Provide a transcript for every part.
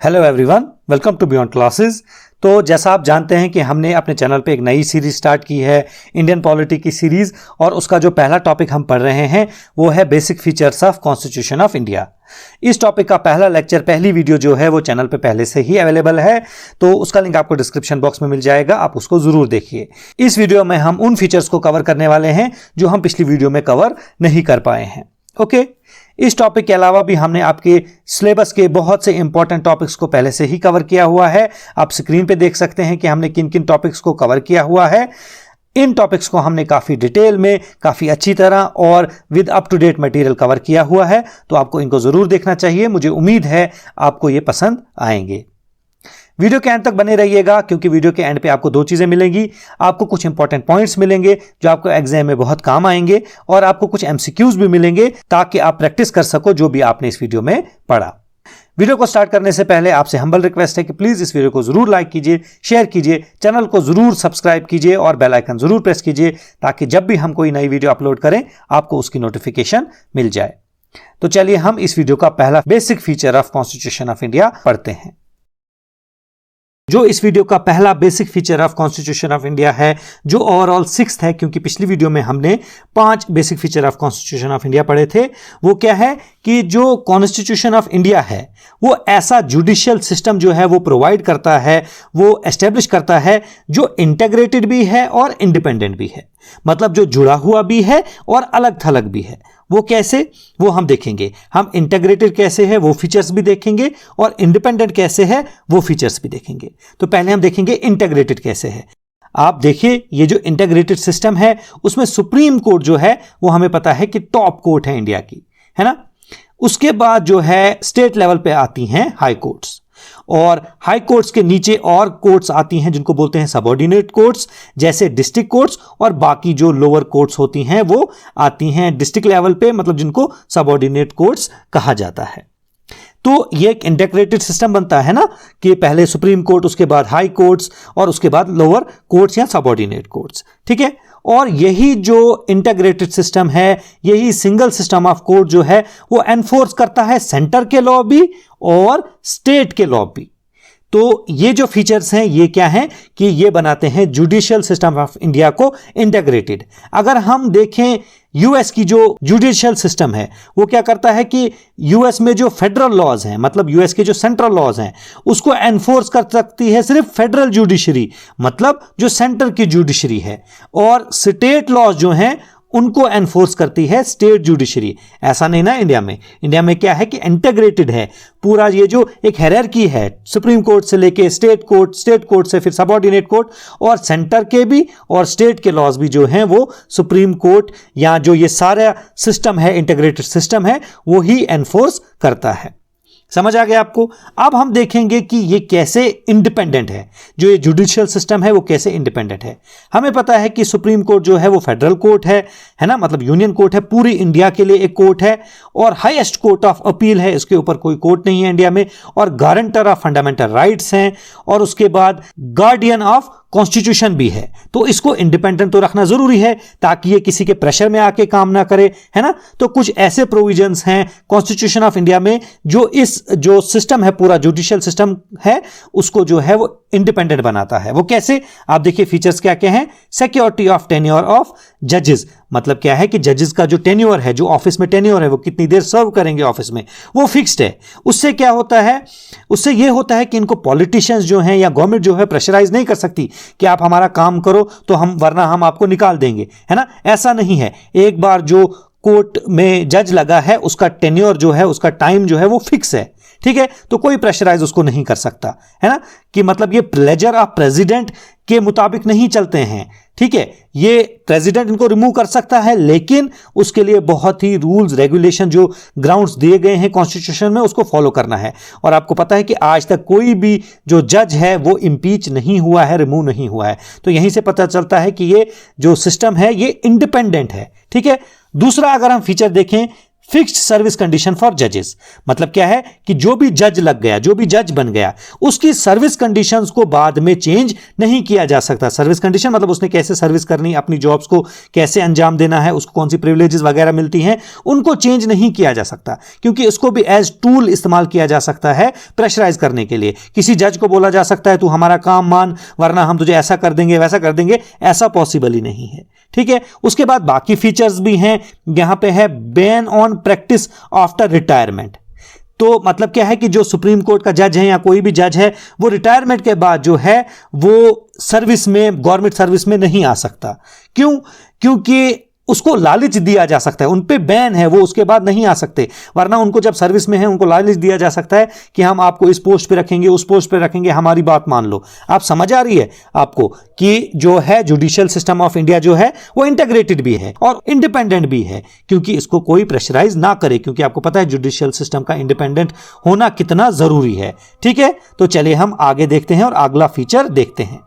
Hello everyone, welcome to beyond classes. तो जैसा आप जानते हैं कि हमने अपने चैनल पे एक नई सीरीज स्टार्ट की है, इंडियन पॉलिटी की सीरीज, और उसका जो पहला टॉपिक हम पढ़ रहे हैं वो है basic features of constitution of India. इस टॉपिक का पहला लेक्चर, पहली वीडियो जो है वो चैनल पे पहले से ही अवेलेबल है, तो उसका लिंक आपको डिस्क्रिप्शन बॉक्स में मिल जाएगा, आप उसको जरूर देखिए। इस वीडियो में हम उन फीचर्स को कवर करने वाले हैं जो हम पिछली वीडियो में कवर नहीं कर पाए हैं। ओके, इस टॉपिक के अलावा भी हमने आपके सिलेबस के बहुत से इंपॉर्टेंट टॉपिक्स को पहले से ही कवर किया हुआ है। आप स्क्रीन पे देख सकते हैं कि हमने किन किन टॉपिक्स को कवर किया हुआ है। इन टॉपिक्स को हमने काफी डिटेल में, काफी अच्छी तरह और with up to date material cover किया हुआ है, तो आपको इनको जरूर देखना चाहिए। मुझे उम्मीद है आपको ये पसंद आएंगे। वीडियो के एंड तक बने रहिएगा, क्योंकि वीडियो के एंड पे आपको दो चीजें मिलेंगी। आपको कुछ इंपॉर्टेंट पॉइंट्स मिलेंगे जो आपको एग्जाम में बहुत काम आएंगे, और आपको कुछ एमसीक्यूज भी मिलेंगे ताकि आप प्रैक्टिस कर सको जो भी आपने इस वीडियो में पढ़ा। वीडियो को स्टार्ट करने से पहले आपसे हम्बल रिक्वेस्ट है कि प्लीज इस वीडियो को जरूर लाइक कीजिए, शेयर कीजिए, चैनल को जरूर सब्सक्राइब कीजिए और बेल आइकन जरूर प्रेस कीजिए, ताकि जब भी हम कोई नई वीडियो अपलोड करें आपको उसकी नोटिफिकेशन मिल जाए। तो चलिए हम इस वीडियो का पहला basic feature of constitution of India पढ़ते हैं। जो इस वीडियो का पहला basic feature of constitution of India है, जो ओवरऑल 6th है, क्योंकि पिछली वीडियो में हमने 5 basic feature of constitution of India पढ़े थे। वो क्या है कि जो कॉन्स्टिट्यूशन ऑफ इंडिया है वो ऐसा जुडिशियल सिस्टम जो है वो प्रोवाइड करता है, वो एस्टेब्लिश करता है, जो इंटीग्रेटेड भी है और इंडिपेंडेंट भी है। मतलब जो जुड़ा हुआ भी है और अलग थलग भी है। वो कैसे, वो हम देखेंगे। हम इंटीग्रेटेड कैसे है वो फीचर्स भी देखेंगे, और इंडिपेंडेंट कैसे है वो फीचर्स भी देखेंगे। तो पहले हम देखेंगे इंटीग्रेटेड कैसे है। आप देखिए, ये जो इंटीग्रेटेड सिस्टम है उसमें सुप्रीम कोर्ट जो है वो हमें पता है कि टॉप कोर्ट है इंडिया की, है ना। उसके बाद जो है स्टेट लेवल पे आती हैं हाई कोर्ट्स, और हाई कोर्ट्स के नीचे और कोर्ट्स आती हैं जिनको बोलते हैं सबऑर्डिनेट कोर्ट्स, जैसे डिस्ट्रिक्ट कोर्ट्स, और बाकी जो लोअर कोर्ट्स होती हैं वो आती हैं डिस्ट्रिक्ट लेवल पे, मतलब जिनको सबऑर्डिनेट कोर्ट्स कहा जाता है। तो ये एक इंटीग्रेटेड सिस्टम बनता है ना, कि पहले सुप्रीम कोर्ट, उसके बाद हाई कोर्ट्स, और उसके बाद लोअर कोर्ट्स या सबऑर्डिनेट कोर्ट्स, ठीक है। और यही जो इंटीग्रेटेड सिस्टम है, यही सिंगल सिस्टम ऑफ कोर्ट जो है वो एनफोर्स करता है सेंटर के लॉ भी और स्टेट के लॉ भी। तो ये जो फीचर्स हैं ये क्या हैं कि ये बनाते हैं जुडिशियल सिस्टम ऑफ इंडिया को इंटीग्रेटेड। अगर हम देखें यूएस की जो जुडिशियल सिस्टम है वो क्या करता है कि यूएस में जो फेडरल लॉज हैं, मतलब यूएस के जो सेंट्रल लॉज हैं, उसको एनफोर्स कर सकती है सिर्फ फेडरल जुडिशरी, मतलब जो सेंटर की जुडिशरी है, और स्टेट लॉज जो हैं उनको एनफोर्स करती है स्टेट जुडिशरी। ऐसा नहीं ना इंडिया में। इंडिया में क्या है कि इंटीग्रेटेड है पूरा, ये जो एक हायरार्की है सुप्रीम कोर्ट से लेके स्टेट कोर्ट, स्टेट कोर्ट से फिर सबऑर्डिनेट कोर्ट, और सेंटर के भी और स्टेट के लॉज भी जो हैं वो सुप्रीम कोर्ट, या जो ये सारा सिस्टम है इंटीग्रेटेड सिस्टम है वो ही एनफोर्स करता है। समझ आ गया आपको। अब हम देखेंगे कि ये कैसे इंडिपेंडेंट है, जो ये जुडिशियल सिस्टम है वो कैसे इंडिपेंडेंट है। हमें पता है कि सुप्रीम कोर्ट जो है वो फेडरल कोर्ट है ना, मतलब यूनियन कोर्ट है, पूरी इंडिया के लिए एक कोर्ट है, और हाईएस्ट कोर्ट ऑफ अपील है, इसके ऊपर कोई कोर्ट नहीं है इंडिया में, और गारंटर ऑफ फंडामेंटल राइट्स हैं, और उसके बाद गार्डियन ऑफ कॉन्स्टिट्यूशन भी है। तो इसको इंडिपेंडेंट तो रखना जरूरी है ताकि ये किसी के प्रेशर में आके काम ना करे, है ना। तो कुछ ऐसे प्रोविजंस हैं कॉन्स्टिट्यूशन ऑफ इंडिया में जो इस जो सिस्टम है, पूरा जुडिशियल सिस्टम है, उसको जो है वो इंडिपेंडेंट बनाता है। वो कैसे, आप देखिए फीचर्स क्या क्या हैं। सिक्योरिटी ऑफ टेन्योर ऑफ जजेस, मतलब क्या है कि जजेस का जो टेन्योर है, जो ऑफिस में टेन्योर है, वो कितनी देर सर्व करेंगे ऑफिस में, वो फिक्स्ड है। उससे क्या होता है, उससे ये होता है कि इनको पॉलिटिशियंस जो हैं या गवर्नमेंट जो है प्रेशराइज नहीं कर सकती कि आप हमारा काम करो तो हम, वरना हम आपको निकाल देंगे, है ना। ऐसा नहीं है। एक बार जो कोर्ट में जज लगा है उसका टेन्योर जो है, उसका टाइम जो है वो फिक्स है, ठीक है। तो कोई प्रेशराइज उसको नहीं कर सकता, है ना, कि मतलब ये प्लेजर ऑफ प्रेसिडेंट के मुताबिक नहीं चलते हैं, ठीक है। ये प्रेसिडेंट इनको रिमूव कर सकता है, लेकिन उसके लिए बहुत ही रूल्स रेगुलेशन, जो ग्राउंड्स दिए गए हैं कॉन्स्टिट्यूशन में, उसको फॉलो करना है। और आपको पता है कि आज तक कोई भी जो जज है वो इंपीच नहीं हुआ है, रिमूव नहीं हुआ है। तो यहीं से पता चलता है कि ये जो सिस्टम है ये इंडिपेंडेंट है, ठीक है। दूसरा अगर हम फीचर देखें, फिक्स्ड सर्विस कंडीशन फॉर जजेस। मतलब क्या है कि जो भी जज लग गया, जो भी जज बन गया, उसकी सर्विस कंडीशंस को बाद में चेंज नहीं किया जा सकता। सर्विस कंडीशन मतलब उसने कैसे सर्विस करनी, अपनी जॉब्स को कैसे अंजाम देना है, उसको कौन सी प्रिविलेजेस वगैरह मिलती हैं, उनको चेंज नहीं किया जा सकता, क्योंकि उसको भी एज टूल इस्तेमाल किया जा सकता है प्रेशराइज करने के लिए। किसी जज को बोला जा सकता है तू हमारा काम मान वरना हम तुझे ऐसा कर देंगे वैसा कर देंगे, ऐसा पॉसिबल ही नहीं है। ठीक है, उसके बाद बाकी फीचर्स भी हैं। यहां पे है ban on practice after retirement. तो मतलब क्या है कि जो सुप्रीम कोर्ट का जज है या कोई भी जज है, वो रिटायरमेंट के बाद जो है वो सर्विस में, गवर्नमेंट सर्विस में नहीं आ सकता। क्यों? क्योंकि उसको लालच दिया जा सकता है, उन पे बैन है, वो उसके बाद नहीं आ सकते। वरना उनको जब सर्विस में है उनको लालच दिया जा सकता है कि हम आपको इस पोस्ट पे रखेंगे, उस पोस्ट पे रखेंगे, हमारी बात मान लो। आप समझ आ रही है आपको कि जो है जुडिशियल सिस्टम ऑफ इंडिया जो है वो इंटीग्रेटेड भी है और इंडिपेंडेंट भी है, क्योंकि इसको कोई प्रेशराइज ना करे, क्योंकि आपको पता है जुडिशियल सिस्टम का इंडिपेंडेंट होना कितना जरूरी है। ठीक है, तो चलिए हम आगे देखते हैं और अगला फीचर देखते हैं।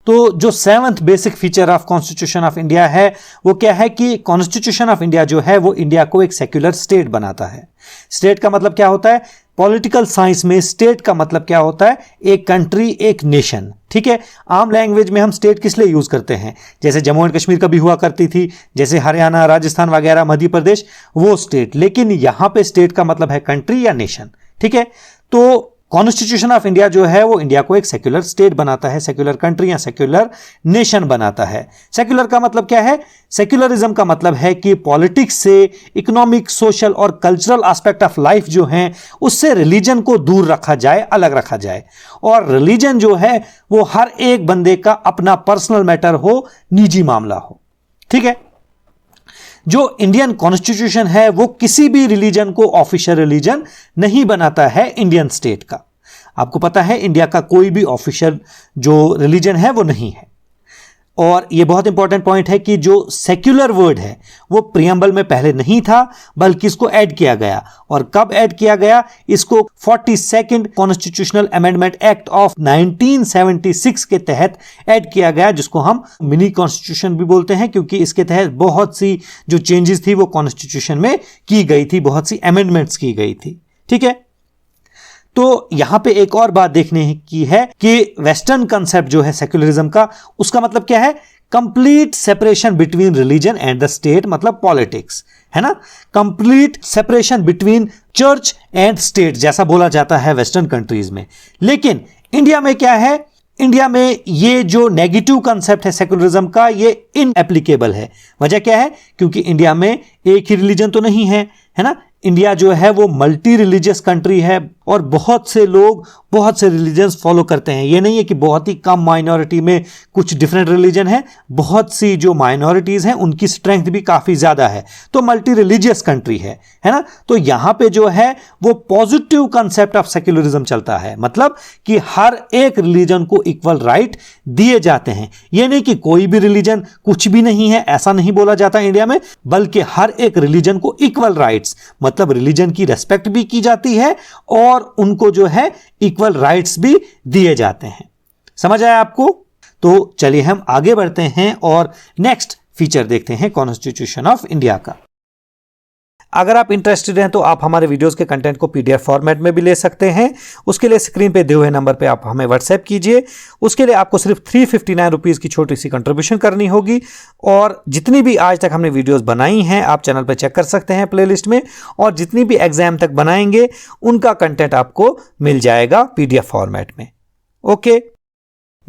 तो जो 7th basic feature of constitution of India है वो क्या है कि कॉन्स्टिट्यूशन ऑफ इंडिया जो है वो इंडिया को एक सेक्युलर स्टेट बनाता है। स्टेट का मतलब क्या होता है? पॉलिटिकल साइंस में स्टेट का मतलब क्या होता है? एक कंट्री, एक नेशन। ठीक है, आम लैंग्वेज में हम स्टेट किस लिए यूज करते हैं? जैसे जम्मू एंड कश्मीर कभी हुआ करती थी, जैसे हरियाणा, राजस्थान वगैरह, मध्य प्रदेश, वो स्टेट। लेकिन यहां पे स्टेट का मतलब है कंट्री या नेशन। ठीक है, तो कॉन्स्टिट्यूशन ऑफ इंडिया जो है वो इंडिया को एक सेक्युलर स्टेट बनाता है, सेक्युलर कंट्री या सेक्युलर नेशन बनाता है। सेक्युलर का मतलब क्या है? सेक्युलरिज्म का मतलब है कि पॉलिटिक्स से, इकोनॉमिक, सोशल और कल्चरल एस्पेक्ट ऑफ लाइफ जो है उससे रिलीजन को दूर रखा जाए, अलग रखा जाए। और रिलीजन जो है वो हर एक बंदे का अपना पर्सनल मैटर हो, निजी मामला हो। ठीक है, जो इंडियन कॉन्स्टिट्यूशन है वो किसी भी रिलीजन को ऑफिशियल रिलीजन नहीं बनाता है इंडियन स्टेट का। आपको पता है इंडिया का कोई भी ऑफिशियल जो रिलीजन है वो नहीं है। और ये बहुत इंपॉर्टेंट पॉइंट है कि जो सेक्युलर वर्ड है वो प्रियम्बल में पहले नहीं था, बल्कि इसको ऐड किया गया। और कब ऐड किया गया? इसको 42nd constitutional amendment act of 1976 के तहत ऐड किया गया, जिसको हम मिनी कॉन्स्टिट्यूशन भी बोलते हैं, क्योंकि इसके तहत बहुत सी जो चेंजेस थी वो कॉन्स्टिट्यूशन में की गई थी, बहुत सी अमेंडमेंट्स की गई थी। ठीक है, तो यहां पे एक और बात देखने की है कि वेस्टर्न कंसेप्ट जो है सेक्युलरिज्म का, उसका मतलब क्या है? Complete separation between religion and the state, मतलब पॉलिटिक्स, है ना। Complete separation between church and state जैसा बोला जाता है वेस्टर्न कंट्रीज में। लेकिन इंडिया में क्या है? इंडिया में ये जो नेगेटिव कंसेप्ट है सेक्युलरिज्म का, ये इनएप्लीकेबल है। वजह क्या है? क्योंकि इंडिया में एक ही रिलीजन तो नहीं है, है ना। इंडिया जो है वो मल्टी रिलीजियस कंट्री है और बहुत से लोग बहुत से रिलीजन्स फॉलो करते हैं। ये नहीं है कि बहुत ही कम माइनॉरिटी में कुछ डिफरेंट रिलीजन है, बहुत सी जो माइनॉरिटीज हैं उनकी स्ट्रेंथ भी काफी ज्यादा है। तो मल्टी रिलीजियस कंट्री है ना। तो यहां पे जो है वो पॉजिटिव कंसेप्ट ऑफ सेक्युलरिज्म चलता है, मतलब कि हर एक रिलीजन को इक्वल राइट दिए जाते हैं। ये नहीं कि कोई भी रिलीजन कुछ भी नहीं है, ऐसा नहीं बोला जाता इंडिया में, बल्कि हर एक रिलीजन को इक्वल राइट्स, मतलब रिलीजन की रेस्पेक्ट भी की जाती है और उनको जो है इक्वल राइट्स भी दिए जाते हैं। समझ आया आपको? तो चलिए हम आगे बढ़ते हैं और नेक्स्ट फीचर देखते हैं कॉन्स्टिट्यूशन ऑफ इंडिया का। अगर आप इंटरेस्टेड हैं तो आप हमारे वीडियोस के कंटेंट को पीडीएफ फॉर्मेट में भी ले सकते हैं। उसके लिए स्क्रीन पे दिए हुए नंबर पे आप हमें व्हाट्सएप कीजिए। उसके लिए आपको सिर्फ 359 रुपीज़ की छोटी सी कंट्रीब्यूशन करनी होगी। और जितनी भी आज तक हमने वीडियोस बनाई हैं आप चैनल पे चेक कर सकते हैं प्लेलिस्ट में, और जितनी भी एग्जाम तक बनाएंगे उनका कंटेंट आपको मिल जाएगा पीडीएफ फॉर्मेट में। Okay,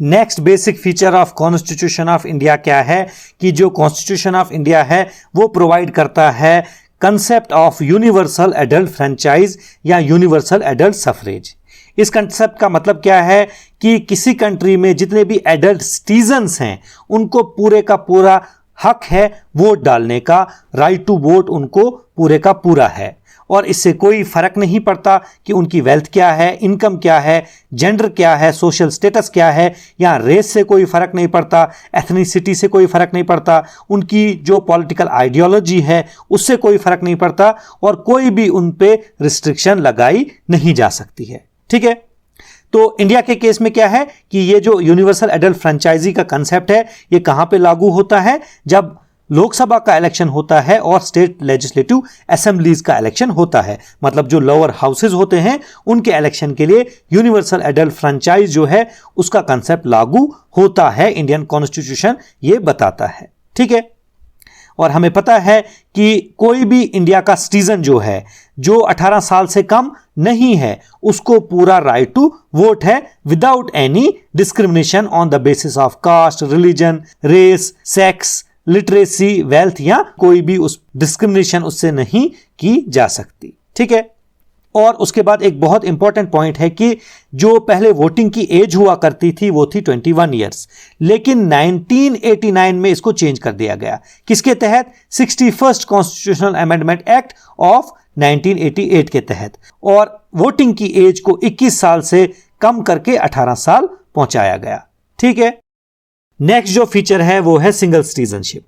next basic feature of constitution of India क्या है कि जो कॉन्स्टिट्यूशन ऑफ इंडिया है वो प्रोवाइड करता है concept of universal adult franchise या यूनिवर्सल एडल्ट सफरेज। इस कंसेप्ट का मतलब क्या है कि किसी कंट्री में जितने भी एडल्ट सिटीजन्स हैं उनको पूरे का पूरा हक है वोट डालने का, राइट टू वोट उनको पूरे का पूरा है। और इससे कोई फर्क नहीं पड़ता कि उनकी वेल्थ क्या है, इनकम क्या है, जेंडर क्या है, सोशल स्टेटस क्या है, या रेस से कोई फर्क नहीं पड़ता, एथनिसिटी से कोई फर्क नहीं पड़ता, उनकी जो पॉलिटिकल आइडियोलॉजी है उससे कोई फर्क नहीं पड़ता, और कोई भी उन पे रिस्ट्रिक्शन लगाई नहीं जा सकती है। ठीक है, तो इंडिया के केस में क्या है कि ये जो यूनिवर्सल एडल्ट फ्रेंचाइजी का कंसेप्ट है ये कहां पे लागू होता है? जब लोकसभा का इलेक्शन होता है और स्टेट लेजिस्लेटिव असेंबलीज का इलेक्शन होता है। मतलब जो लोअर हाउसेज होते हैं उनके इलेक्शन के लिए यूनिवर्सल एडल्ट फ्रेंचाइज जो है उसका कंसेप्ट लागू होता है, इंडियन कॉन्स्टिट्यूशन ये बताता है। ठीक है, और हमें पता है कि कोई भी इंडिया का सिटीजन जो है जो 18 साल से कम नहीं है उसको पूरा राइट टू वोट है without any discrimination on the basis of caste, religion, race, sex, literacy, wealth या कोई भी उस डिस्क्रिमिनेशन उससे नहीं की जा सकती। ठीक है, और उसके बाद एक बहुत इंपॉर्टेंट पॉइंट है कि जो पहले वोटिंग की एज हुआ करती थी वो थी 21 ईयर्स, लेकिन 1989 में इसको चेंज कर दिया गया। किसके तहत? 61st constitutional amendment act of 1988 के तहत, और वोटिंग की एज को 21 साल से कम करके 18 साल पहुंचाया गया। ठीक है, नेक्स्ट जो फीचर है वो है सिंगल सिटीजनशिप।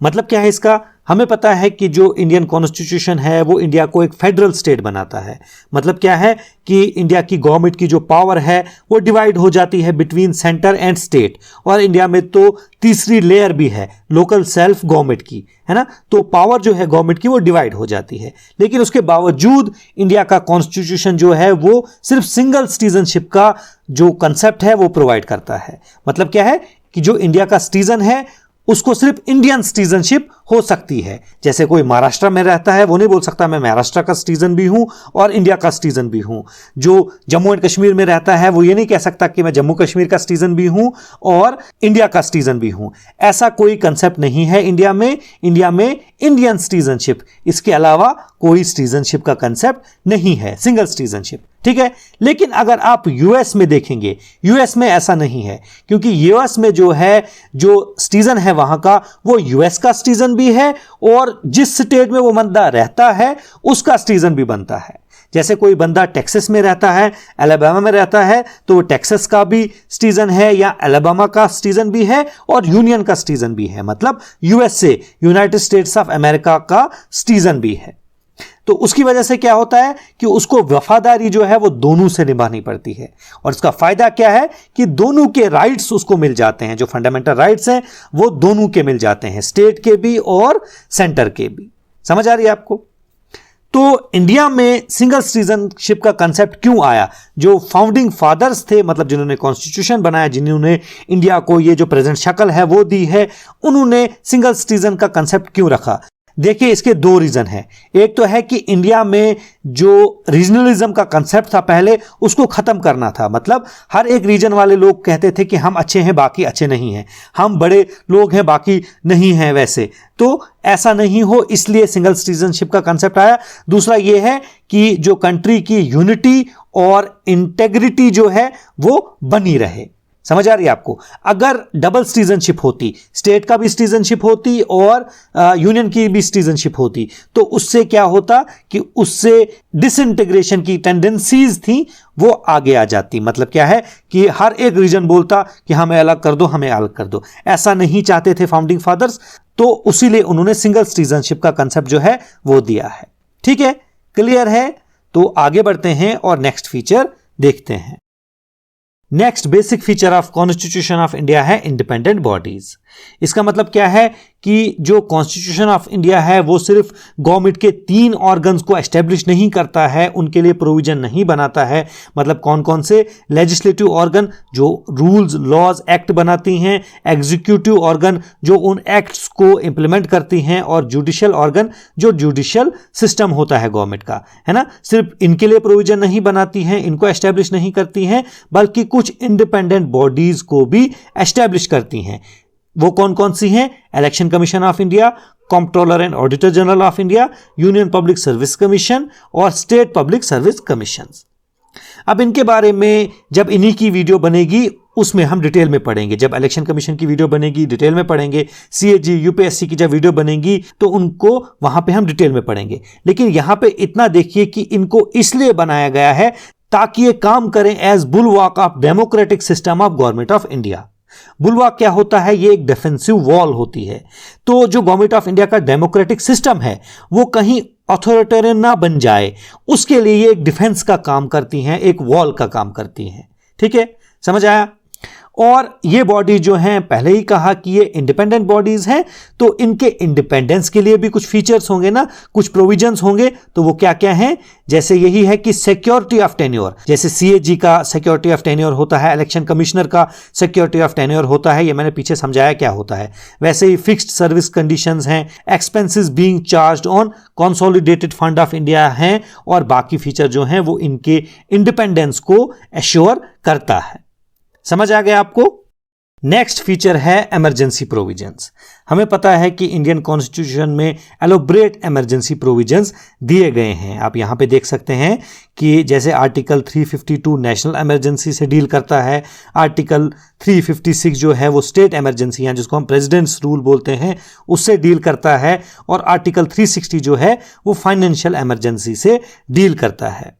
मतलब क्या है इसका? हमें पता है कि जो इंडियन कॉन्स्टिट्यूशन है वो इंडिया को एक फेडरल स्टेट बनाता है। मतलब क्या है कि इंडिया की गवर्नमेंट की जो पावर है वो डिवाइड हो जाती है बिटवीन सेंटर एंड स्टेट, और इंडिया में तो तीसरी लेयर भी है लोकल सेल्फ गवर्नमेंट की, है ना। तो पावर जो है गवर्नमेंट की वो डिवाइड हो जाती है, लेकिन उसके बावजूद इंडिया का कॉन्स्टिट्यूशन जो है वो सिर्फ सिंगल सिटीजनशिप का जो कंसेप्ट है वो प्रोवाइड करता है। मतलब क्या है कि जो इंडिया का सिटीजन है उसको सिर्फ इंडियन सिटीजनशिप हो सकती है। जैसे कोई महाराष्ट्र में रहता है वो नहीं बोल सकता मैं महाराष्ट्र का सिटीजन भी हूं और इंडिया का सिटीजन भी हूं। जो जम्मू एंड कश्मीर में रहता है वो ये नहीं कह सकता कि मैं जम्मू कश्मीर का सिटीजन भी हूं और इंडिया का सिटीजन भी हूं। ऐसा कोई कंसेप्ट नहीं है इंडिया में। इंडिया में इंडियन सिटीजनशिप, इसके अलावा कोई सिटीजनशिप का कंसेप्ट नहीं है, सिंगल सिटीजनशिप। ठीक है, लेकिन अगर आप यूएस में देखेंगे, यूएस में ऐसा नहीं है, क्योंकि यूएस में जो है जो सिटीजन है वहां का वो यूएस का सिटीजन भी है और जिस स्टेट में वो बंदा रहता है उसका सिटीजन भी बनता है। जैसे कोई बंदा टेक्सास में रहता है, अलाबामा में रहता है, तो वो टेक्सास का भी सिटीजन है या अलाबामा का सिटीजन भी है और यूनियन का सिटीजन भी है। मतलब USA, United states of America का सिटीजन भी है। तो उसकी वजह से क्या होता है कि उसको वफादारी जो है वो दोनों से निभानी पड़ती है, और इसका फायदा क्या है कि दोनों के राइट्स उसको मिल जाते हैं। जो फंडामेंटल राइट्स हैं वो दोनों के मिल जाते हैं, स्टेट के भी और सेंटर के भी। समझ आ रही है आपको? तो इंडिया में सिंगल सिटीजनशिप का कंसेप्ट क्यों आया? जो फाउंडिंग फादर्स थे, मतलब जिन्होंने कॉन्स्टिट्यूशन बनाया, जिन्होंने इंडिया को ये जो प्रेजेंट शक्ल है वो दी है, उन्होंने सिंगल सिटीजन का कंसेप्ट क्यों रखा? देखिए, इसके दो रीजन हैं। एक तो है कि इंडिया में जो रीजनलिज्म का कंसेप्ट था पहले, उसको खत्म करना था। मतलब हर एक रीजन वाले लोग कहते थे कि हम अच्छे हैं बाकी अच्छे नहीं हैं, हम बड़े लोग हैं बाकी नहीं हैं वैसे। तो ऐसा नहीं हो, इसलिए सिंगल सिटीजनशिप का कंसेप्ट आया। दूसरा यह है कि जो कंट्री की यूनिटी और इंटेग्रिटी जो है वो बनी रहे। समझ आ रही है आपको? अगर डबल सिटीजनशिप होती, स्टेट का भी सिटीजनशिप होती और यूनियन की भी सिटीजनशिप होती, तो उससे क्या होता कि उससे डिसइंटीग्रेशन की टेंडेंसीज थी वो आगे आ जाती। मतलब क्या है कि हर एक रीजन बोलता कि हमें अलग कर दो, हमें अलग कर दो। ऐसा नहीं चाहते थे फाउंडिंग फादर्स, तो इसीलिए उन्होंने सिंगल सिटीजनशिप का कंसेप्ट जो है वो दिया है। ठीक है, क्लियर है? तो आगे बढ़ते हैं और नेक्स्ट फीचर देखते हैं। Next basic feature of constitution of India है इंडिपेंडेंट बॉडीज। इसका मतलब क्या है कि जो कॉन्स्टिट्यूशन ऑफ इंडिया है वो सिर्फ गवर्नमेंट के 3 ऑर्गन्स को एस्टेब्लिश नहीं करता है, उनके लिए प्रोविजन नहीं बनाता है। मतलब कौन कौन से? लेजिस्लेटिव ऑर्गन जो रूल्स, लॉज, एक्ट बनाती हैं, एग्जीक्यूटिव ऑर्गन जो उन एक्ट्स को इंप्लीमेंट करती हैं, और जुडिशियल ऑर्गन जो जुडिशियल सिस्टम होता है गवर्नमेंट का, है ना। सिर्फ इनके लिए प्रोविजन नहीं बनाती हैं, इनको एस्टेब्लिश नहीं करती हैं, बल्कि कुछ इंडिपेंडेंट बॉडीज को भी एस्टेब्लिश करती हैं। वो कौन कौन सी हैं? Election commission of India, controller and auditor general of India, union public service commission और स्टेट पब्लिक सर्विस कमीशन। अब इनके बारे में जब इन्हीं की वीडियो बनेगी उसमें हम डिटेल में पढ़ेंगे। जब इलेक्शन कमीशन की वीडियो बनेगी डिटेल में पढ़ेंगे, सीएजी, यूपीएससी की जब वीडियो बनेगी तो उनको वहां पे हम डिटेल में पढ़ेंगे। लेकिन यहां पे इतना देखिए कि इनको इसलिए बनाया गया है ताकि ये काम करें as bulwark of democratic system of government of India. Bulwark क्या होता है? ये एक डिफेंसिव वॉल होती है। तो जो गवर्नमेंट ऑफ इंडिया का डेमोक्रेटिक सिस्टम है वो कहीं अथॉरिटेरियन ना बन जाए, उसके लिए ये एक डिफेंस का काम करती हैं, एक वॉल का काम करती हैं। ठीक है, समझ आया? और ये बॉडी जो हैं पहले ही कहा कि ये इंडिपेंडेंट बॉडीज हैं, तो इनके इंडिपेंडेंस के लिए भी कुछ फीचर्स होंगे ना, कुछ प्रोविजंस होंगे। तो वो क्या क्या हैं? जैसे यही है कि सिक्योरिटी ऑफ टेन्योर, जैसे सीएजी का सिक्योरिटी ऑफ टेन्योर होता है, इलेक्शन कमिश्नर का सिक्योरिटी ऑफ टेन्योर होता है, ये मैंने पीछे समझाया क्या होता है। वैसे ही फिक्स्ड सर्विस कंडीशंस हैं, expenses being charged on consolidated fund of India हैं, और बाकी फीचर जो हैं वो इनके इंडिपेंडेंस को एश्योर करता है। समझ आ गया आपको? नेक्स्ट फीचर है इमरजेंसी प्रोविजंस। हमें पता है कि इंडियन कॉन्स्टिट्यूशन में एलोबरेट इमरजेंसी प्रोविजंस दिए गए हैं। आप यहां पे देख सकते हैं कि जैसे आर्टिकल 352 नेशनल इमरजेंसी से डील करता है, आर्टिकल 356 जो है वो स्टेट इमरजेंसी है जिसको हम प्रेसिडेंट्स रूल बोलते हैं उससे डील करता है, और आर्टिकल 360 जो है वो फाइनेंशियल इमरजेंसी से डील करता है।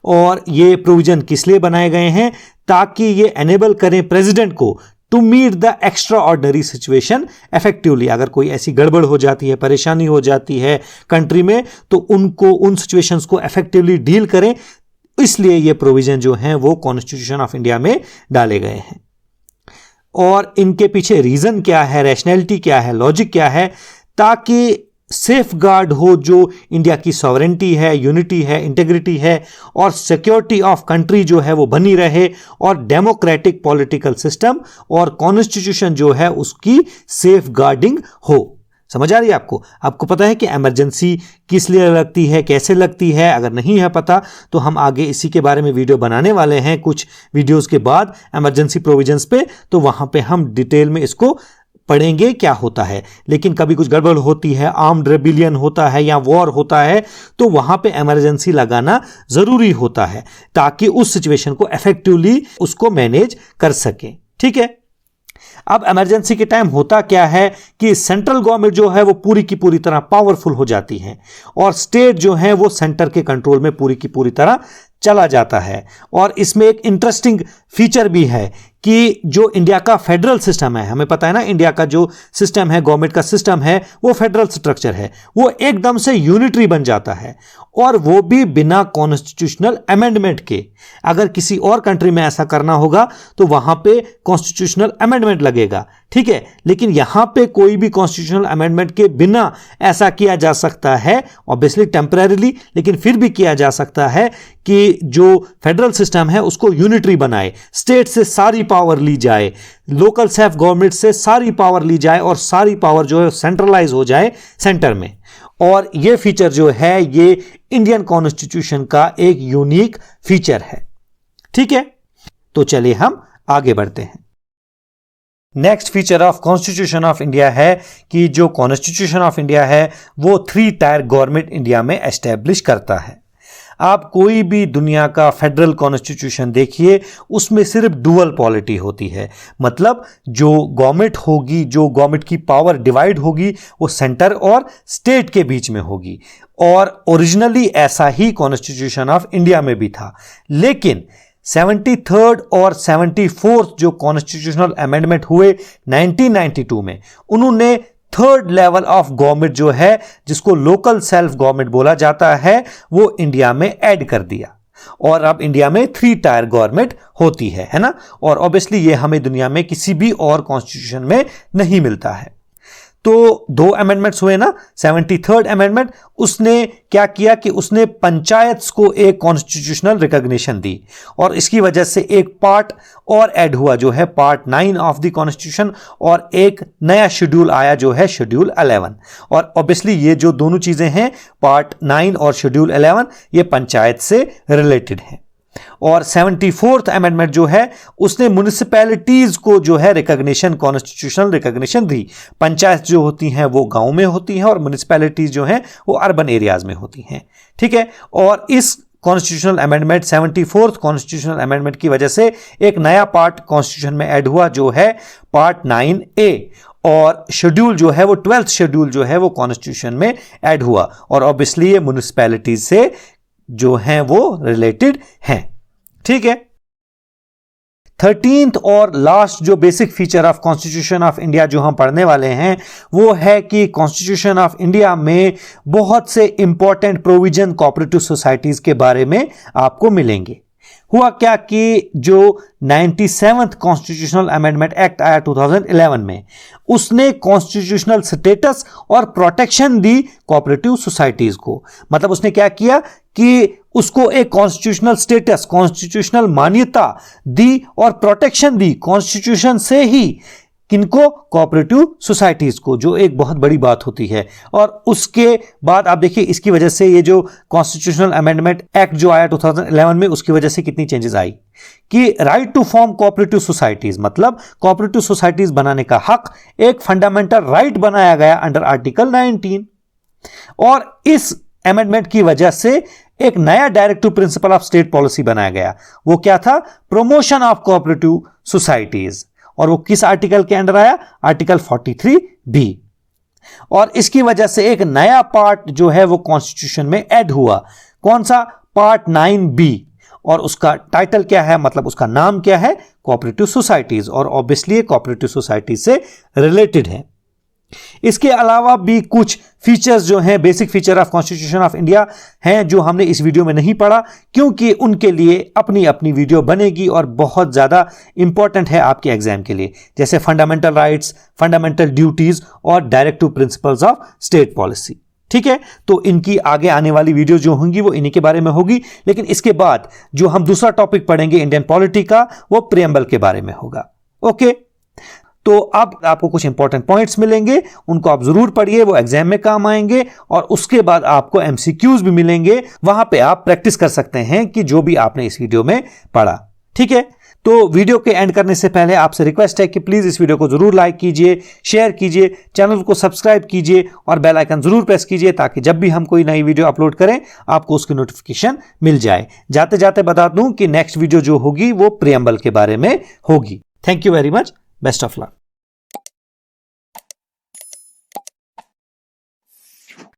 और ये प्रोविजन किस लिए बनाए गए हैं? ताकि ये एनेबल करें प्रेसिडेंट को to meet the extraordinary situation effectively. अगर कोई ऐसी गड़बड़ हो जाती है, परेशानी हो जाती है कंट्री में, तो उनको उन सिचुएशंस को इफेक्टिवली डील करें। इसलिए ये प्रोविजन जो हैं वो कॉन्स्टिट्यूशन ऑफ इंडिया में डाले गए हैं। और इनके पीछे रीजन क्या है, रैशनैलिटी क्या है, लॉजिक क्या है? ताकि सेफ गार्ड हो जो इंडिया की सॉवरेंटी है, यूनिटी है, इंटेग्रिटी है, और सिक्योरिटी ऑफ कंट्री जो है वो बनी रहे, और डेमोक्रेटिक पॉलिटिकल सिस्टम और कॉन्स्टिट्यूशन जो है उसकी सेफ गार्डिंग हो। समझ आ रही है आपको? आपको पता है कि इमरजेंसी किस लिए लगती है, कैसे लगती है? अगर नहीं है पता तो हम आगे इसी के बारे में वीडियो बनाने वाले हैं कुछ वीडियोस के बाद इमरजेंसी प्रोविजंस पे, तो वहां पे हम डिटेल में इसको पढ़ेंगे क्या होता है। लेकिन कभी कुछ गड़बड़ होती है, आर्म्ड रेबिलियन होता है या वॉर होता है, तो वहां पे इमरजेंसी लगाना जरूरी होता है ताकि उस सिचुएशन को इफेक्टिवली उसको मैनेज कर सके। ठीक है। अब इमरजेंसी के टाइम होता क्या है कि सेंट्रल गवर्नमेंट जो है वो पूरी की पूरी तरह पावरफुल हो जाती है, और स्टेट जो है वो सेंटर के कंट्रोल में पूरी की पूरी तरह चला जाता है। और इसमें एक इंटरेस्टिंग फीचर भी है कि जो इंडिया का फेडरल सिस्टम है, हमें पता है ना इंडिया का जो सिस्टम है, गवर्नमेंट का सिस्टम है, वो फेडरल स्ट्रक्चर है, वो एकदम से यूनिटरी बन जाता है, और वो भी बिना कॉन्स्टिट्यूशनल अमेंडमेंट के। अगर किसी और कंट्री में ऐसा करना होगा तो वहां पे कॉन्स्टिट्यूशनल अमेंडमेंट लगेगा, ठीक है। लेकिन यहां पे कोई भी कॉन्स्टिट्यूशनल अमेंडमेंट के बिना ऐसा किया जा सकता है, ऑब्वियसली टेम्परेरीली, लेकिन फिर भी किया जा सकता है कि जो फेडरल सिस्टम है उसको यूनिटरी बनाए, स्टेट से सारी पावर ली जाए, लोकल सेल्फ गवर्नमेंट से सारी पावर ली जाए, और सारी पावर जो है सेंट्रलाइज हो जाए सेंटर में। और ये फीचर जो है ये इंडियन कॉन्स्टिट्यूशन का एक यूनिक फीचर है। ठीक है, तो चलिए हम आगे बढ़ते हैं। Next feature of constitution of India है कि जो कॉन्स्टिट्यूशन ऑफ इंडिया है वो 3 टायर गवर्नमेंट इंडिया में एस्टेब्लिश करता है। आप कोई भी दुनिया का फेडरल कॉन्स्टिट्यूशन देखिए, उसमें सिर्फ डुअल पॉलिटी होती है, मतलब जो गवर्नमेंट होगी, जो गवर्नमेंट की पावर डिवाइड होगी वो सेंटर और स्टेट के बीच में होगी। और ओरिजिनली ऐसा ही कॉन्स्टिट्यूशन ऑफ इंडिया में भी था, लेकिन 73rd और 74th जो कॉन्स्टिट्यूशनल अमेंडमेंट हुए 1992 में, उन्होंने 3rd लेवल ऑफ गवर्नमेंट जो है, जिसको लोकल सेल्फ गवर्नमेंट बोला जाता है, वो इंडिया में ऐड कर दिया, और अब इंडिया में 3 टायर गवर्नमेंट होती है ना। और ऑब्वियसली ये हमें दुनिया में किसी भी और कॉन्स्टिट्यूशन में नहीं मिलता है। तो 2 अमेंडमेंट्स हुए ना। 73rd अमेंडमेंट, उसने क्या किया कि उसने पंचायत्स को एक कॉन्स्टिट्यूशनल रिकॉग्निशन दी, और इसकी वजह से एक पार्ट और ऐड हुआ जो है पार्ट 9 ऑफ द कॉन्स्टिट्यूशन, और एक नया शेड्यूल आया जो है शेड्यूल 11। और ऑब्वियसली ये जो दोनों चीजें हैं, पार्ट 9 और शेड्यूल 11, ये पंचायत से रिलेटेड हैं। और 74th अमेंडमेंट जो है उसने म्युनिसिपैलिटीज को जो है रिकॉग्निशन, कॉन्स्टिट्यूशनल रिकॉग्निशन दी। पंचायत जो होती हैं वो गांव में होती हैं, और म्युनिसिपैलिटीज जो हैं वो अर्बन एरियाज में होती हैं। ठीक है। और इस constitutional amendment 74th constitutional amendment की वजह से एक नया पार्ट कॉन्स्टिट्यूशन में ऐड हुआ जो है पार्ट 9A, और शेड्यूल जो है वो 12th शेड्यूल जो है वो कॉन्स्टिट्यूशन में ऐड हुआ, और ऑब्वियसली ये म्युनिसिपैलिटीज से जो हैं वो रिलेटेड हैं। ठीक है। 13th और लास्ट जो basic feature of constitution of India जो हम पढ़ने वाले हैं वो है कि कॉन्स्टिट्यूशन ऑफ इंडिया में बहुत से इंपॉर्टेंट प्रोविजन कोऑपरेटिव सोसाइटीज के बारे में आपको मिलेंगे। हुआ क्या कि जो 97th कॉन्स्टिट्यूशनल अमेंडमेंट एक्ट आया 2011 में, उसने कॉन्स्टिट्यूशनल स्टेटस और प्रोटेक्शन दी कोऑपरेटिव सोसाइटीज को। मतलब उसने क्या किया कि उसको एक कॉन्स्टिट्यूशनल स्टेटस, कॉन्स्टिट्यूशनल मान्यता दी और प्रोटेक्शन दी कॉन्स्टिट्यूशन से ही, किनको? कोऑपरेटिव सोसाइटीज को, जो एक बहुत बड़ी बात होती है। और उसके बाद आप देखिए इसकी वजह से ये जो कॉन्स्टिट्यूशनल अमेंडमेंट एक्ट जो आया 2011 में, उसकी वजह से कितनी चेंजेस आई कि right to form cooperative societies, मतलब कोऑपरेटिव सोसाइटीज बनाने का हक एक फंडामेंटल राइट बनाया गया अंडर आर्टिकल 19। और इस अमेंडमेंट की वजह से एक नया directive principle of state policy बनाया गया। वो क्या था? Promotion of cooperative societies. और वो किस आर्टिकल के अंडर आया? Article 43B। और इसकी वजह से एक नया पार्ट जो है वो कॉन्स्टिट्यूशन में ऐड हुआ। कौन सा? Part 9B। और उसका टाइटल क्या है, मतलब उसका नाम क्या है? Cooperative societies. और ऑब्वियसली कोऑपरेटिव सोसाइटी से रिलेटेड है। इसके अलावा भी कुछ फीचर्स जो हैं, basic feature of constitution of India हैं, जो हमने इस वीडियो में नहीं पढ़ा, क्योंकि उनके लिए अपनी अपनी वीडियो बनेगी और बहुत ज्यादा इंपॉर्टेंट है आपके एग्जाम के लिए, जैसे फंडामेंटल राइट्स, फंडामेंटल ड्यूटीज और directive principles of state policy. ठीक है, तो इनकी आगे आने वाली वीडियो जो होंगी वो इन्हीं के बारे में होगी। लेकिन इसके बाद जो हम दूसरा टॉपिक पढ़ेंगे इंडियन पॉलिटी का, वो प्रीएम्बल के बारे में होगा। ओके, तो अब आपको कुछ इंपॉर्टेंट पॉइंट्स मिलेंगे, उनको आप जरूर पढ़िए, वो एग्जाम में काम आएंगे। और उसके बाद आपको एमसीक्यूज भी मिलेंगे, वहां पे आप प्रैक्टिस कर सकते हैं कि जो भी आपने इस वीडियो में पढ़ा। ठीक है, तो वीडियो के एंड करने से पहले आपसे रिक्वेस्ट है कि प्लीज इस वीडियो को जरूर लाइक कीजिए, शेयर कीजिए, चैनल को सब्सक्राइब कीजिए और बेल आइकन जरूर प्रेस कीजिए, ताकि जब भी हम कोई नई वीडियो अपलोड करें आपको उसकी नोटिफिकेशन मिल जाए। जाते जाते बता दूं कि नेक्स्ट वीडियो जो होगी वो प्रीएम्बल के बारे में होगी। Thank you very much, best of luck.